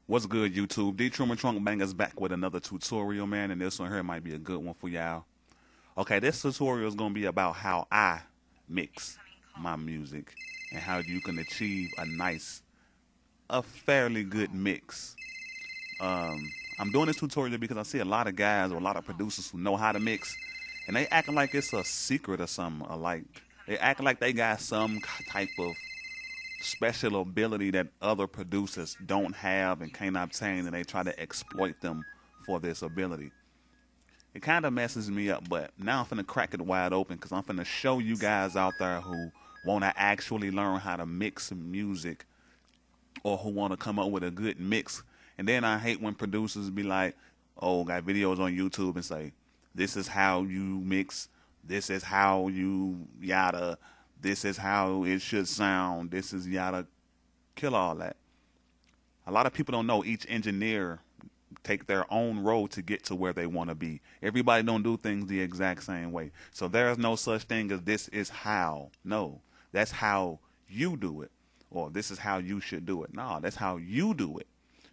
What's good, YouTube? D.Truman TrunkBangaz back with another tutorial, man, and this one here might be a good one for y'all. Okay, this tutorial is going to be about how I mix my music and how you can achieve a fairly good mix. I'm doing this tutorial because I see a lot of guys or a lot of producers who know how to mix, and they acting like it's a secret or something, or like they acting like they got some type of special ability that other producers don't have and can't obtain, and they try to exploit them for this ability. It kind of messes me up, but now I'm finna crack it wide open because I'm finna show you guys out there who want to actually learn how to mix some music or who want to come up with a good mix. And then I hate when producers be like, oh, got videos on YouTube and say, this is how you mix, this is how you yada, this is how it should sound, this is yada. Kill all that. A lot of people don't know each engineer take their own road to get to where they want to be. Everybody don't do things the exact same way. So there's no such thing as this is how. No, that's how you do it. Or this is how you should do it. No, that's how you do it.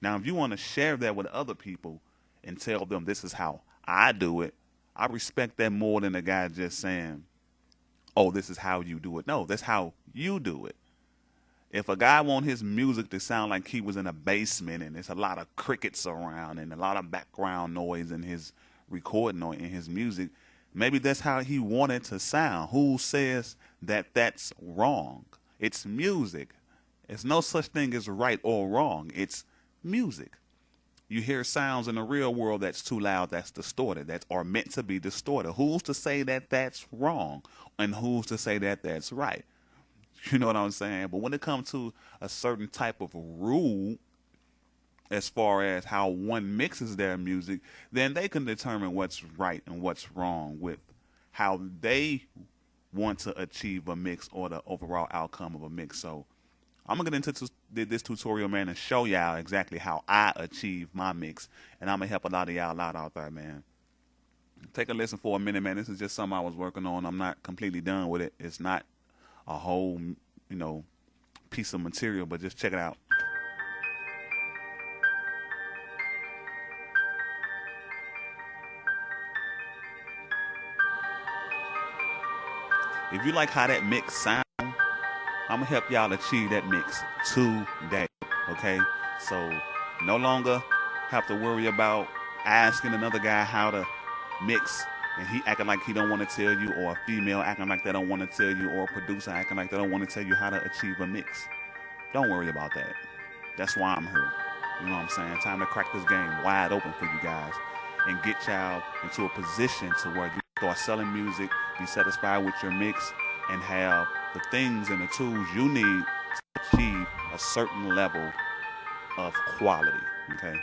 Now, if you want to share that with other people and tell them this is how I do it, I respect that more than a guy just saying, oh, this is how you do it. No, that's how you do it. If a guy want his music to sound like he was in a basement and there's a lot of crickets around and a lot of background noise in his recording or in his music, maybe that's how he wanted to sound. Who says that that's wrong? It's music. There's no such thing as right or wrong. It's music. You hear sounds in the real world that's too loud, that's distorted, that are meant to be distorted. Who's to say that that's wrong? And who's to say that that's right? You know what I'm saying? But when it comes to a certain type of rule, as far as how one mixes their music, then they can determine what's right and what's wrong with how they want to achieve a mix or the overall outcome of a mix. So I'm going to get into this tutorial, man, and show y'all exactly how I achieve my mix. And I'm going to help a lot of y'all out there, man. Take a listen for a minute, man. This is just something I was working on. I'm not completely done with it. It's not a whole, piece of material, but just check it out. If you like how that mix sounds, I'm gonna help y'all achieve that mix today, okay? So no longer have to worry about asking another guy how to mix and he acting like he don't want to tell you, or a female acting like they don't want to tell you, or a producer acting like they don't want to tell you how to achieve a mix. Don't worry about that. That's why I'm here. You know what I'm saying? Time to crack this game wide open for you guys and get y'all into a position to where you start selling music, be satisfied with your mix, and have the things and the tools you need to achieve a certain level of quality, okay?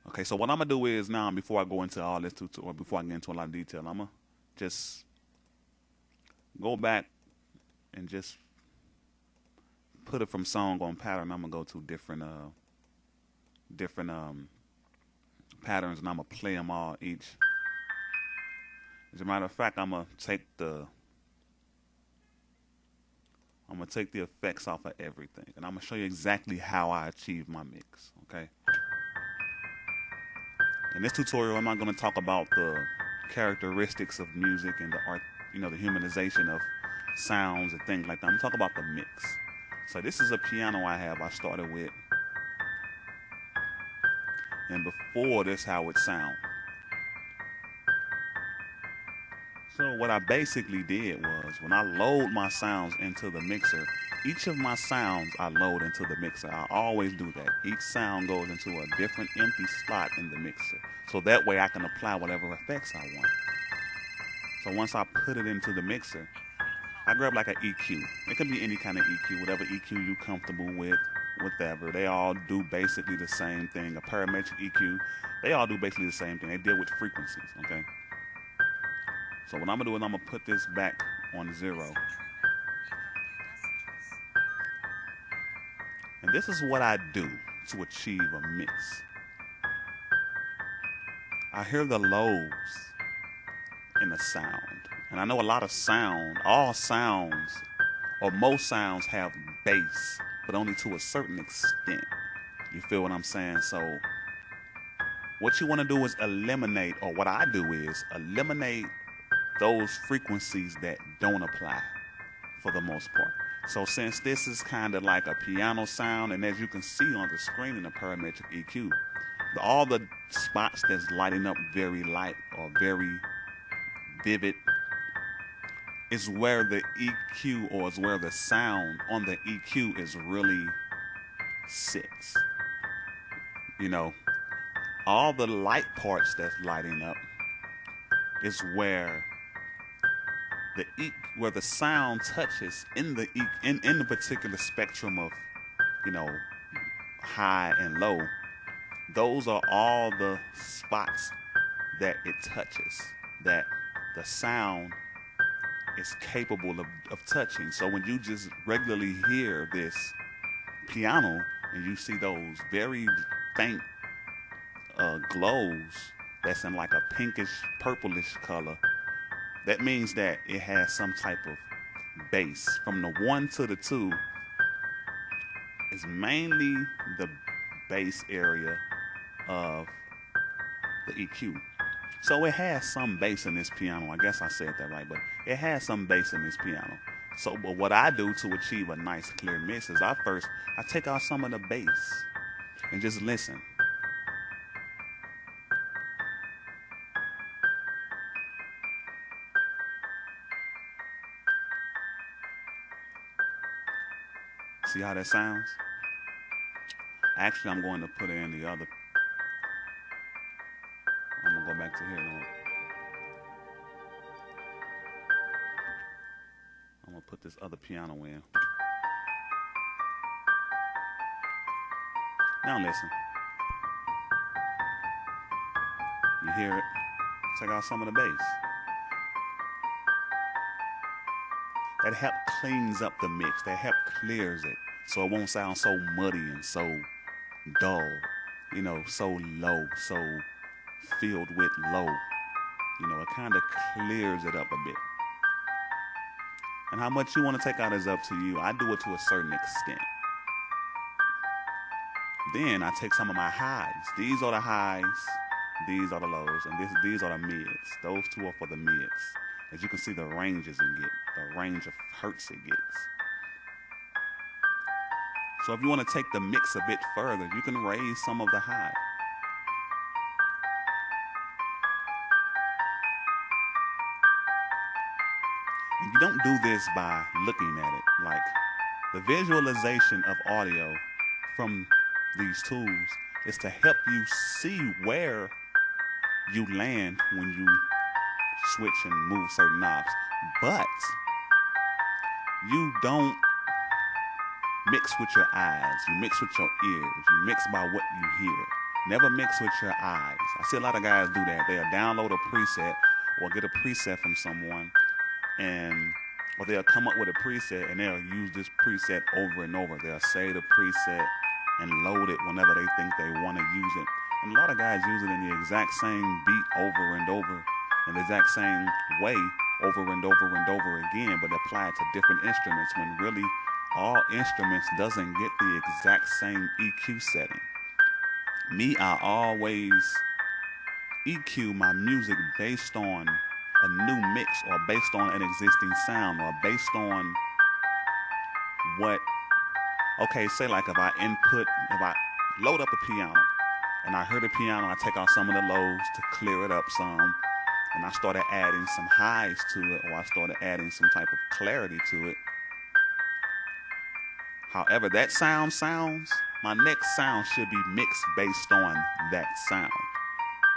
Okay, so what I'm going to do is now, before I go into all this tutorial, before I get into a lot of detail, I'm going to just go back and just put it from song on pattern. I'm going to go to different patterns, and I'm going to play them all each. As a matter of fact, I'm going to take the effects off of everything, and I'm going to show you exactly how I achieve my mix, okay? In this tutorial, I'm not going to talk about the characteristics of music and the art, the humanization of sounds and things like that. I'm going to talk about the mix. So this is a piano I started with. And before this, how it sounds. So what I basically did was, when I load my sounds into the mixer, each of my sounds I load into the mixer. I always do that. Each sound goes into a different empty slot in the mixer. So that way I can apply whatever effects I want. So once I put it into the mixer, I grab like an EQ. It can be any kind of EQ, whatever EQ you're comfortable with, whatever. They all do basically the same thing. A parametric EQ, they all do basically the same thing. They deal with frequencies, okay? So what I'm going to do is I'm going to put this back on 0. And this is what I do to achieve a mix. I hear the lows in the sound. And I know a lot of all sounds, or most sounds have bass, but only to a certain extent. You feel what I'm saying? So what you want to do is eliminate, or what I do is eliminate those frequencies that don't apply for the most part. So since this is kind of like a piano sound, and as you can see on the screen in the parametric EQ, all the spots that's lighting up very light or very vivid is where the EQ, or is where the sound on the EQ is really sits. You know, all the light parts that's lighting up is where where the sound touches in the in the particular spectrum of, you know, high and low. Those are all the spots that it touches, that the sound is capable of touching. So when you just regularly hear this piano and you see those very faint glows that's in like a pinkish purplish color, that means that it has some type of bass. From the 1 to the 2 is mainly the bass area of the EQ. So it has some bass in this piano. I guess I said that right, but it has some bass in this piano. So but what I do to achieve a nice clear mix is I take out some of the bass and just listen. See how that sounds? Actually, I'm going to put in the other. I'm going to go back to here. I'm going to put this other piano in. Now listen. You hear it? Take out some of the bass. That help cleans up the mix. That help clears it, so it won't sound so muddy and so dull, you know, so low, so filled with low. You know, it kind of clears it up a bit. And how much you want to take out is up to you. I do it to a certain extent. Then I take some of my highs. These are the highs, these are the lows, and these are the mids. Those two are for the mids. As you can see, the ranges it gets, the range of hertz it gets. So if you want to take the mix a bit further, you can raise some of the high. And you don't do this by looking at it. Like, the visualization of audio from these tools is to help you see where you land when you switch and move certain knobs. But you don't mix with your eyes. You mix with your ears. You mix by what you hear. Never mix with your eyes. I see a lot of guys do that. They'll download a preset or get a preset from someone, or they'll come up with a preset and they'll use this preset over and over. They'll say the preset and load it whenever they think they want to use it. And a lot of guys use it in the exact same beat over and over, in the exact same way over and over and over again, but apply it to different instruments when really all instruments doesn't get the exact same EQ setting. Me, I always EQ my music based on a new mix, or based on an existing sound, or based on what, okay, say like if I load up a piano and I hear the piano, I take out some of the lows to clear it up some, and I started adding some highs to it, or I started adding some type of clarity to it. However that sounds, my next sound should be mixed based on that sound.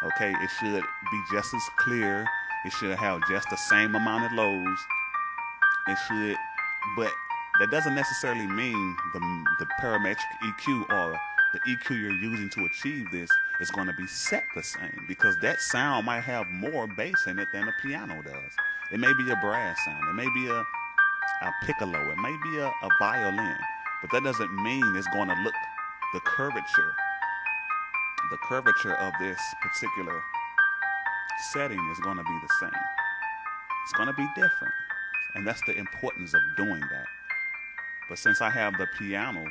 Okay, it should be just as clear. It should have just the same amount of lows. It should, but that doesn't necessarily mean the parametric EQ or the EQ you're using to achieve this is going to be set the same, because that sound might have more bass in it than a piano does. It may be a brass sound. It may be a piccolo. It may be a violin. But that doesn't mean it's going to look, the curvature of this particular setting is going to be the same. It's going to be different. And that's the importance of doing that. But since I have the piano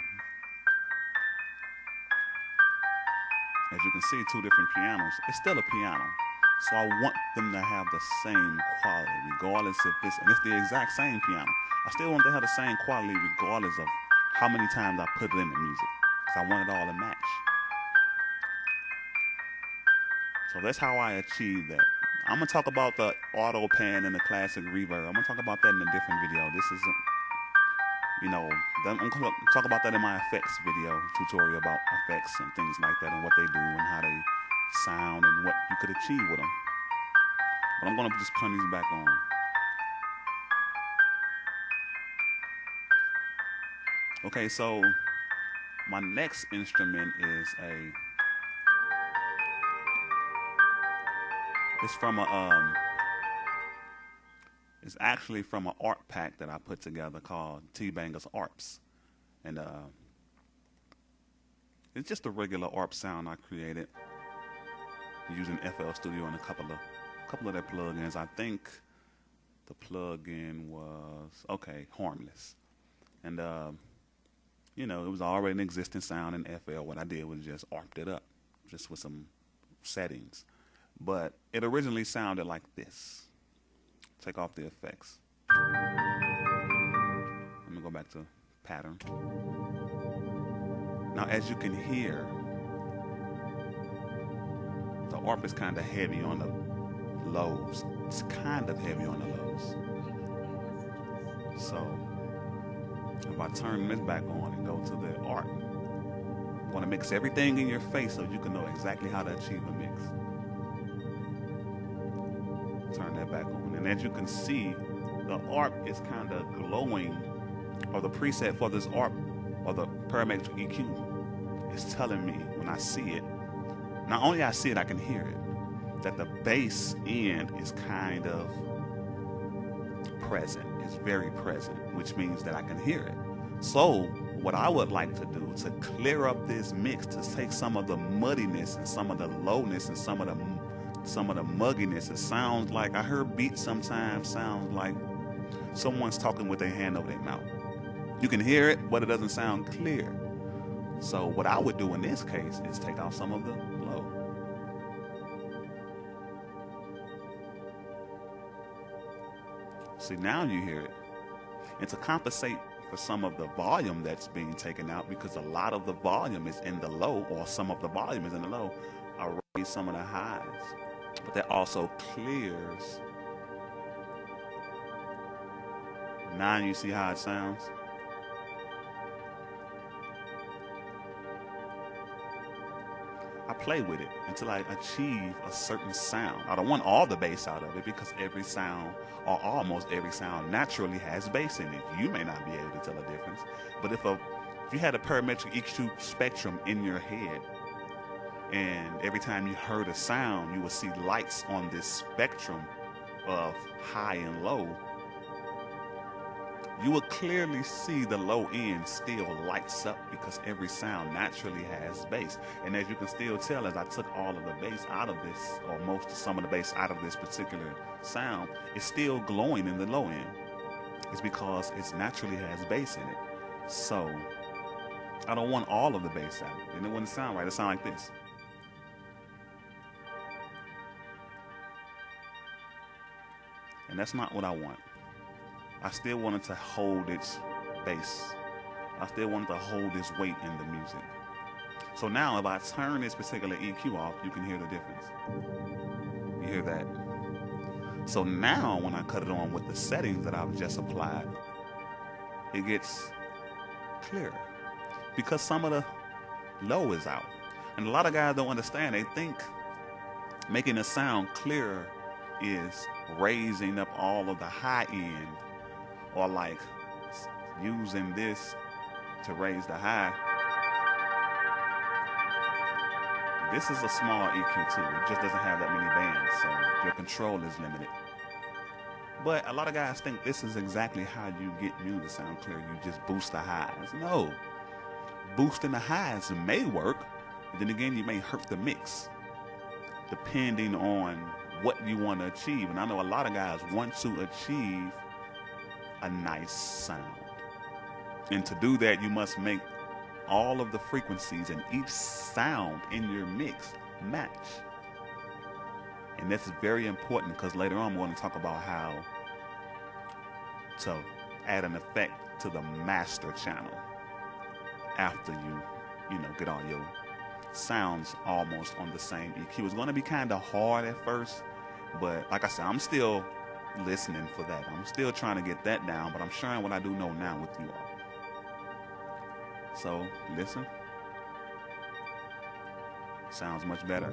As you can see, two different pianos. It's still a piano. So I want them to have the same quality, regardless if it's, and it's the exact same piano. I still want them to have the same quality regardless of how many times I put it in the music. Because I want it all to match. So that's how I achieve that. I'm going to talk about the auto pan and the classic reverb. I'm going to talk about that in a different video. This isn't, I'm going to talk about that in my effects video tutorial about effects and things like that and what they do and how they sound and what you could achieve with them. But I'm going to just turn these back on. Okay, so my next instrument is it's actually from an art pack that I put together called TrunkBangaz ARPs. And it's just a regular ARP sound I created using FL Studio and a couple of their plugins. I think the plugin was Harmless. And it was already an existing sound in FL. What I did was just ARPed it up just with some settings. But it originally sounded like this. Take off the effects. Let me go back to pattern. Now, as you can hear, the ARP is kind of heavy on the lows. It's kind of heavy on the lows. So, if I turn this back on and go to the ARP, I want to mix everything in your face so you can know exactly how to achieve a mix. Turn that back on. And as you can see, the ARP is kind of glowing, or the preset for this ARP, or the parametric EQ, is telling me when I see it, not only I see it, I can hear it, that the bass end is kind of present. It's very present, which means that I can hear it. So what I would like to do to clear up this mix, to take some of the muddiness and some of the lowness and some of the mugginess. It sounds like, I heard beats sometimes sound like someone's talking with their hand over their mouth. You can hear it, but it doesn't sound clear. So what I would do in this case is take off some of the low. See, now you hear it. And to compensate for some of the volume that's being taken out, because a lot of the volume is in the low, or some of the volume is in the low, I raise some of the highs. But that also clears. Now you see how it sounds? I play with it until I achieve a certain sound. I don't want all the bass out of it, because every sound, or almost every sound, naturally has bass in it. You may not be able to tell a difference. But if you had a parametric EQ spectrum in your head, and every time you heard a sound, you would see lights on this spectrum of high and low, you will clearly see the low end still lights up, because every sound naturally has bass. And as you can still tell, as I took all of the bass out of this, or some of the bass out of this particular sound, it's still glowing in the low end. It's because it naturally has bass in it. So I don't want all of the bass out, and it wouldn't sound right. It sound like this. And that's not what I want. I still wanted to hold its bass. I still wanted to hold its weight in the music. So now if I turn this particular EQ off, you can hear the difference. You hear that? So now when I cut it on with the settings that I've just applied, it gets clearer, because some of the low is out. And a lot of guys don't understand. They think making the sound clearer is raising up all of the high end, or like using this to raise the high. This is a small EQ too. It just doesn't have that many bands, so your control is limited. But a lot of guys think this is exactly how you get music to sound clear. You just boost the highs. No. Boosting the highs may work, but then again, you may hurt the mix, depending on what you want to achieve. And I know a lot of guys want to achieve a nice sound. And to do that, you must make all of the frequencies and each sound in your mix match. And that's very important because later on I'm going to talk about how to add an effect to the master channel after you get all your sounds almost on the same EQ. It's going to be kind of hard at first, but like I said, I'm still listening for that. I'm still trying to get that down, but I'm sharing what I do know now with you all. So listen. Sounds much better.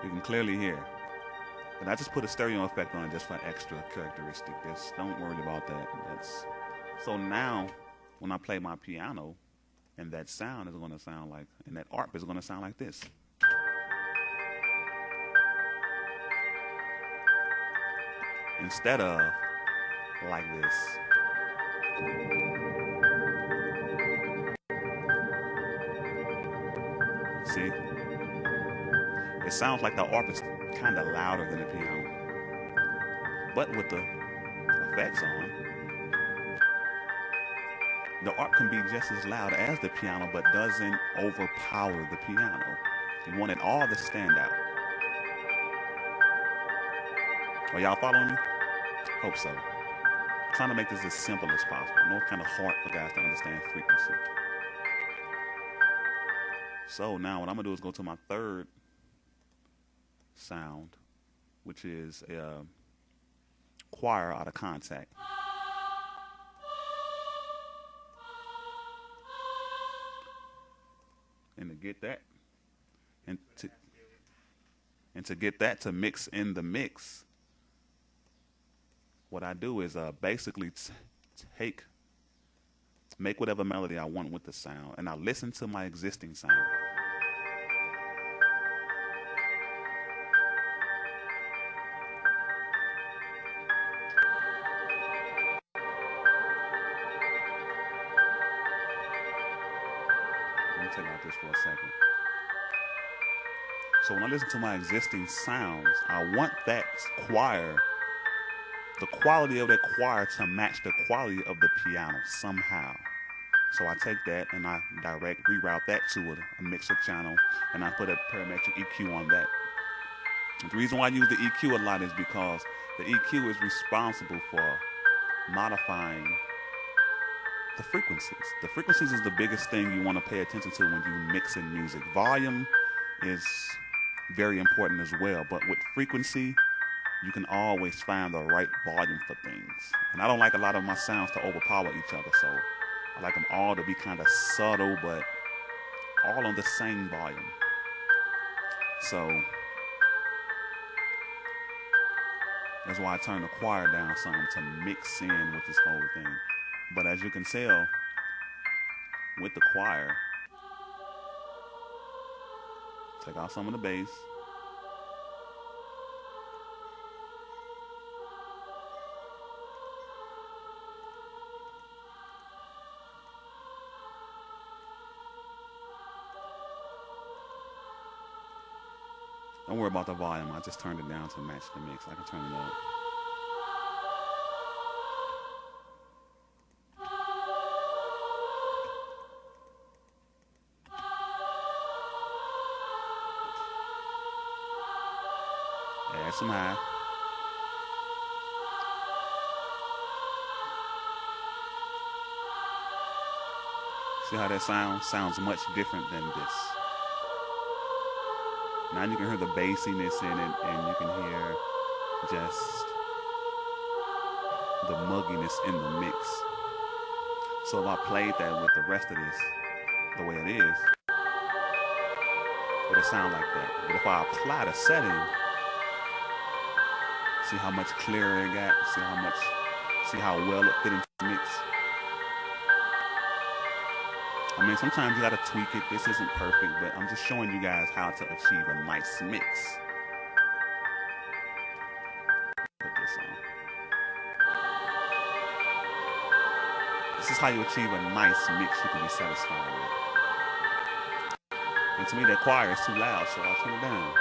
You can clearly hear. And I just put a stereo effect on it just for extra characteristic. Just don't worry about that. So now when I play my piano, and that sound is going to sound like, and that ARP is going to sound like this. Instead of like this. See? It sounds like the ARP is kind of louder than the piano. But with the effects on, the ARP can be just as loud as the piano, but doesn't overpower the piano. You want it all to stand out. Are y'all following me? Hope so. I'm trying to make this as simple as possible. I know it's kind of hard for guys to understand frequency. So now what I'm going to do is go to my third sound, which is a choir out of contact. And to get that, and to get that to mix in the mix, what I do is basically make whatever melody I want with the sound, and I listen to my existing sound. Let me take out this for a second. So when I listen to my existing sounds, I want that choir, the quality of that choir to match the quality of the piano somehow. So I take that and I reroute that to a mixer channel, and I put a parametric EQ on that. The reason why I use the EQ a lot is because the EQ is responsible for modifying the frequencies. The frequencies is the biggest thing you want to pay attention to when you mix in music. Volume is very important as well, but with frequency, you can always find the right volume for things. And I don't like a lot of my sounds to overpower each other, so I like them all to be kind of subtle, but all on the same volume. So that's why I turn the choir down some to mix in with this whole thing. But as you can tell, with the choir, take out some of the bass. Don't worry about the volume. I just turned it down to match the mix. I can turn it up. Add some high. See how that sounds? Sounds much different than this. Now you can hear the bassiness in it, and you can hear just the mugginess in the mix. So if I played that with the rest of this, the way it is, it'll sound like that. But if I apply the setting, see how much clearer it got? See how well it fit into the mix? I mean, sometimes you gotta tweak it. This isn't perfect, but I'm just showing you guys how to achieve a nice mix. Put this on. This is how you achieve a nice mix you can be satisfied with. And to me, that choir is too loud, so I'll turn it down.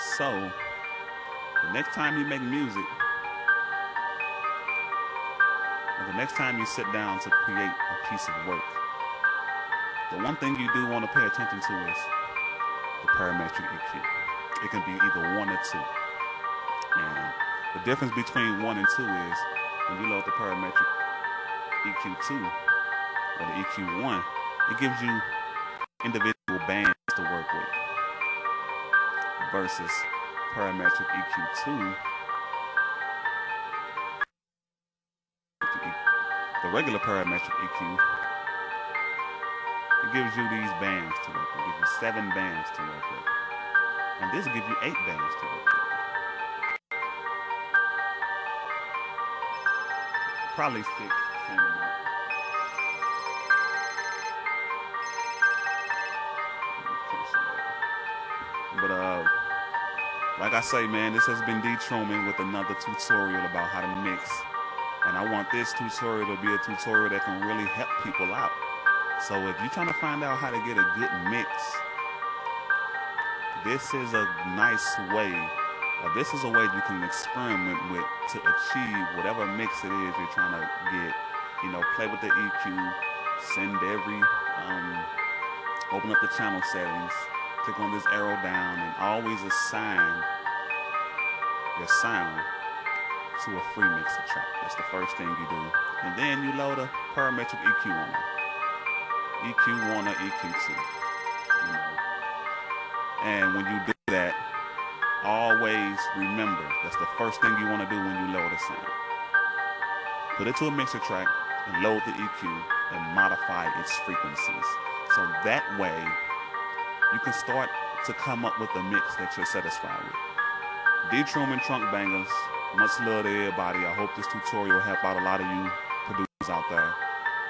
So, the next time you make music, or the next time you sit down to create a piece of work, the one thing you do want to pay attention to is the parametric EQ. It can be either 1 or 2. And the difference between 1 and 2 is when you load the parametric EQ2 or the EQ1, it gives you individual bands to work with versus parametric EQ2. The regular parametric EQ, it gives you these bands to work with. It gives you 7 bands to work with. And this gives you 8 bands to work with. Probably 6, same amount. But like I say, man, this has been D.Truman with another tutorial about how to mix. And I want this tutorial to be a tutorial that can really help people out. So if you're trying to find out how to get a good mix, this is a nice way, or this is a way you can experiment with to achieve whatever mix it is you're trying to get. You know, play with the EQ, send every, open up the channel settings, click on this arrow down, and always assign your sound to a free mixer track. That's the first thing you do. And then you load a parametric EQ on it. EQ1 or EQ2. You know. And when you do that, always remember, that's the first thing you want to do when you load a sound. Put it to a mixer track and load the EQ and modify its frequencies. So that way, you can start to come up with a mix that you're satisfied with. D.Truman, TrunkBangaz, much love to everybody. I hope this tutorial will help out a lot of you producers out there.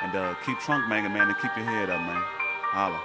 And keep trunk banging, man, and keep your head up, man. Holla.